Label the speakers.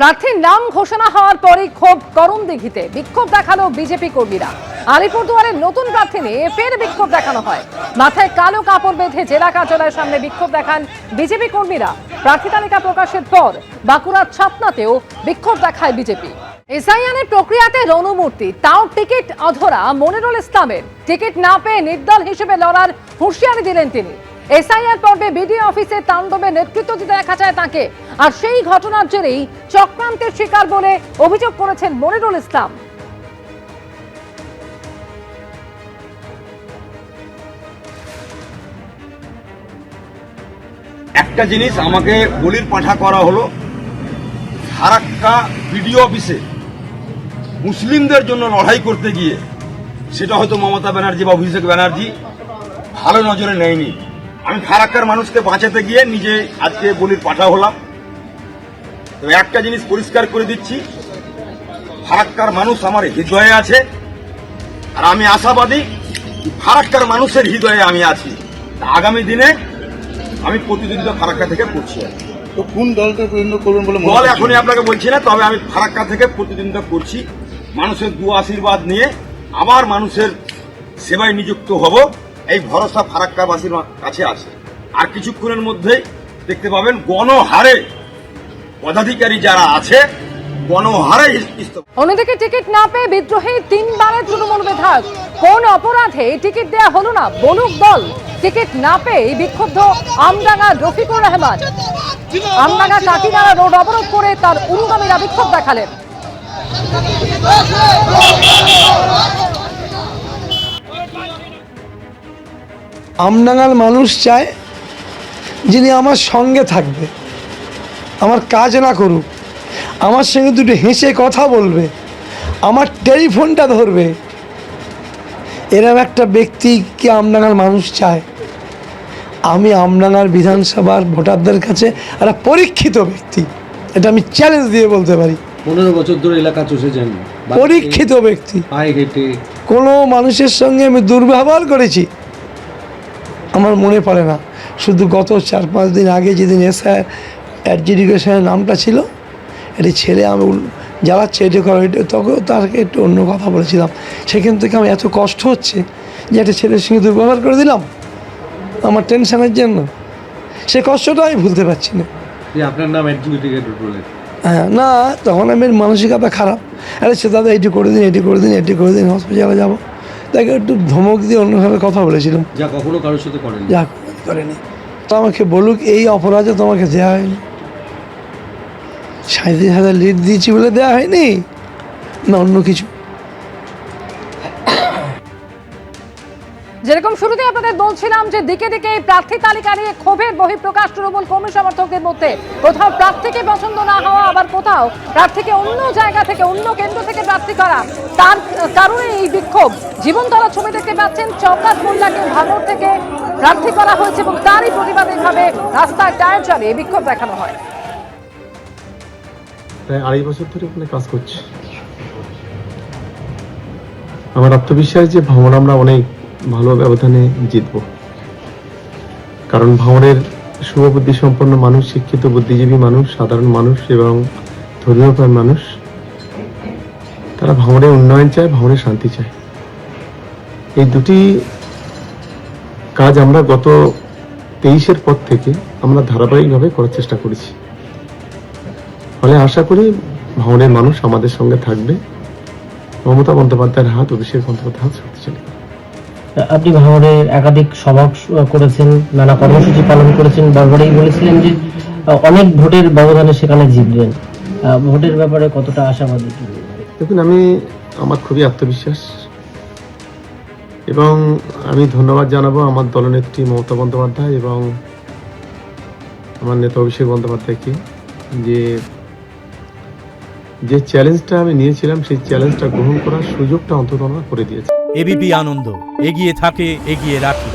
Speaker 1: প্রার্থীর নাম ঘোষণা হওয়ার পরই ক্ষোভ করণদিঘিতে বিক্ষোভ দেখালো বিজেপি কর্মীরা। আলিপুরদুয়ারের নতুন প্রার্থী নিয়ে ফের বিক্ষোভ দেখানো হয়। মাথায় কালো কাপড় বেঁধে জেলা কার্যালয়ের সামনে বিক্ষোভ দেখান বিজেপি কর্মীরা। প্রার্থী তালিকা প্রকাশের পর বাঁকুড়ার ছাতনাতেও বিক্ষোভ দেখায় বিজেপি। এসআইআর প্রক্রিয়াতে রণমূর্তি, তাও টিকিট অধরা মনিরুল ইসলামের। টিকিট না পেয়ে নির্দল হিসেবে লড়ার হুঁশিয়ারি দিলেন তিনি। এসআইআর পর্বে বিডিও অফিসে তাণ্ডবে নেতৃত্ব দিতে দেখা যায় তাকে, আর সেই ঘটনার জেরেই চক্রান্তের শিকার বলে অভিযোগ করেছেন মনিরুল ইসলাম।
Speaker 2: একটা জিনিস আমাকে বলির পাঠা করা হলো, ফারাক্কা বিডিও অফিসে মুসলিমদের জন্য লড়াই করতে গিয়ে সেটা হয়তো মমতা ব্যানার্জি বা অভিষেক ব্যানার্জি ভালো নজরে নেয়নি। আমি ফারাক্কার মানুষকে বাঁচাতে গিয়ে নিজে আজকে বলির পাঠা হলাম। তবে একটা জিনিস পরিষ্কার করে দিচ্ছি, ফারাক্কার মানুষ আমার হৃদয়ে আছে, আর আমি আশাবাদী ফারাক্কার মানুষের হৃদয়ে আমি আছি। আগামী দিনে আমি প্রতিদ্বন্দ্বিতা ফারাক্কা থেকে করছি।
Speaker 3: তো কোন দলকে প্রতিদ্বন্দ্বিতা করবেন বলে
Speaker 2: দল এখনই আপনাকে বলছি না, তবে আমি ফারাক্কা থেকে প্রতিদ্বন্দ্বিতা করছি। মানুষের দু আশীর্বাদ নিয়ে আবার মানুষের সেবায় নিযুক্ত হব, এই ভরসা ফারাক্কাবাসীর কাছে আছে। আর কিছুক্ষণের মধ্যেই দেখতে পাবেন গণহারে পদাধিকারী যারা আছে গণহারে।
Speaker 1: অন্যদিকে টিকিট না পেয়ে বিদ্রোহী তিনবারের তৃণমূল বিধায়ক, কোন অপরাধে টিকিট দেয়া হলো না বলুক দল। টিকিট না পেয়ে বিক্ষুব্ধ আমডাঙ্গা রফিকুর রহমান। আমডাঙ্গা কাকিনাড়া রোড অবরোধ করে তার অনুগামীরা বিক্ষোভ দেখালেন।
Speaker 4: আমডাঙ্গার মানুষ চায় যিনি আমার সঙ্গে থাকবে, আমার কাজ না করুক, আমার সঙ্গে দুটো হেসে কথা বলবে, আমার টেলিফোনটা ধরবে, এরকম একটা ব্যক্তিকে আমডাঙ্গার মানুষ চায়। আমি আমডাঙ্গার বিধানসভার ভোটারদের কাছে একটা পরীক্ষিত ব্যক্তি, এটা আমি চ্যালেঞ্জ দিয়ে বলতে পারি।
Speaker 5: 15 বছর ধরে এলাকা চষেছেন,
Speaker 4: পরীক্ষিত ব্যক্তি।
Speaker 5: পায়ে হেঁটে
Speaker 4: কোনো মানুষের সঙ্গে আমি দুর্ব্যবহার করেছি আমার মনে পড়ে না। শুধু গত 4-5 দিন আগে যেদিন এসআই অ্যাডজুডিকেশনের নামটা ছিল, এটি ছেলে আমি জ্বালাচ্ছে, এটি করো, এটা তখন তাকে একটু অন্য কথা বলেছিলাম। সেখান থেকে আমার এত কষ্ট হচ্ছে যে একটা ছেলের সঙ্গে দুর্ব্যবহার করে দিলাম আমার টেনশনের জন্য। সে কষ্টটা আমি ভুলতে পারছি না।
Speaker 5: আপনার নাম অ্যাডজুডিকেটর বলে?
Speaker 4: হ্যাঁ, না, তখন আমি মানসিকতা খারাপ। আরে সে দাদা এটি করে দিন, এটি করে দিন, এটি করে দিন, হসপিটালে যাবো, তাকে একটু ধমক দিয়ে অন্যভাবে কথা বলেছিলাম,
Speaker 5: যা কখনো কারোর সাথে করেন,
Speaker 4: যা করেনি। তো আমাকে বলুক এই অপরাধে তোমাকে দেওয়া হয়নি, 37,000 লিড দিয়েছি বলে দেওয়া হয়নি, না অন্য কিছু।
Speaker 1: যেরকম শুরুতে আপনাদের বলছিলাম যে দিকে দিকে প্রার্থী তালিকা নিয়ে ক্ষোভের বহিঃপ্রকাশ তৃণমূল কর্মী সমর্থকদের মধ্যে। কোথাও প্রার্থীকে পছন্দ না হওয়া, আবার কোথাও প্রার্থীকে অন্য জায়গা থেকে, অন্য কেন্দ্র থেকে প্রার্থী করা, তার কারণে এই বিক্ষোভ। জীবনতলা ছবি দেখতে পাচ্ছেন, চৌকাত মোল্লাকে ভাঙড় থেকে প্রার্থী করা হয়েছে এবং তারই প্রতিবাদে ভাবে রাস্তায় টায়ার চালিয়ে বিক্ষোভ দেখানো হয়।
Speaker 6: প্রায় 2.5 বছর ধরে ওখানে কাজ করছি। আমার আত্মবিশ্বাস যে ভাঙড় আমরা অনেক ভালো ব্যবধানে জিতব, কারণ ভাঙড়ের শুভবুদ্ধি সম্পন্ন মানুষ, শিক্ষিত বুদ্ধিজীবী মানুষ, সাধারণ মানুষ এবং ধর্মীয়প্রাণ মানুষ, তারা ভাঙড়ের উন্নয়ন চায়, ভাঙড়ের শান্তি চায়। এই দুটি কাজ আমরা গত 23-এর পর থেকে আমরা ধারাবাহিকভাবে করার চেষ্টা করেছি। ফলে আশা করি ভাঙড়ের মানুষ আমাদের সঙ্গে থাকবে। মমতা বন্দ্যোপাধ্যায়ের হাত, অভিষেক বন্দ্যোপাধ্যায়ের হাত শক্তিশালী।
Speaker 7: আপনি ভাঙড়ের একাধিক সভা করেছেন, নানা কর্মসূচি পালন করেছেন, বারবারই বলেছিলেন যে অনেক ভোটের ব্যবধানে সেখানে জিতবেন। ভোটের ব্যাপারে কতটা আশাবাদী?
Speaker 6: দেখুন, আমার খুবই আত্মবিশ্বাস, এবং আমি ধন্যবাদ জানাবো আমার দলনেত্রী মমতা বন্দ্যোপাধ্যায় এবং আমার নেতা অভিষেক বন্দ্যোপাধ্যায়কে, যে চ্যালেঞ্জটা আমি নিয়েছিলাম সেই চ্যালেঞ্জটা গ্রহণ করার সুযোগটা অন্তত আমরা করে দিয়েছে।
Speaker 8: এবিপি আনন্দ, এগিয়ে থাকে, এগিয়ে রাখে।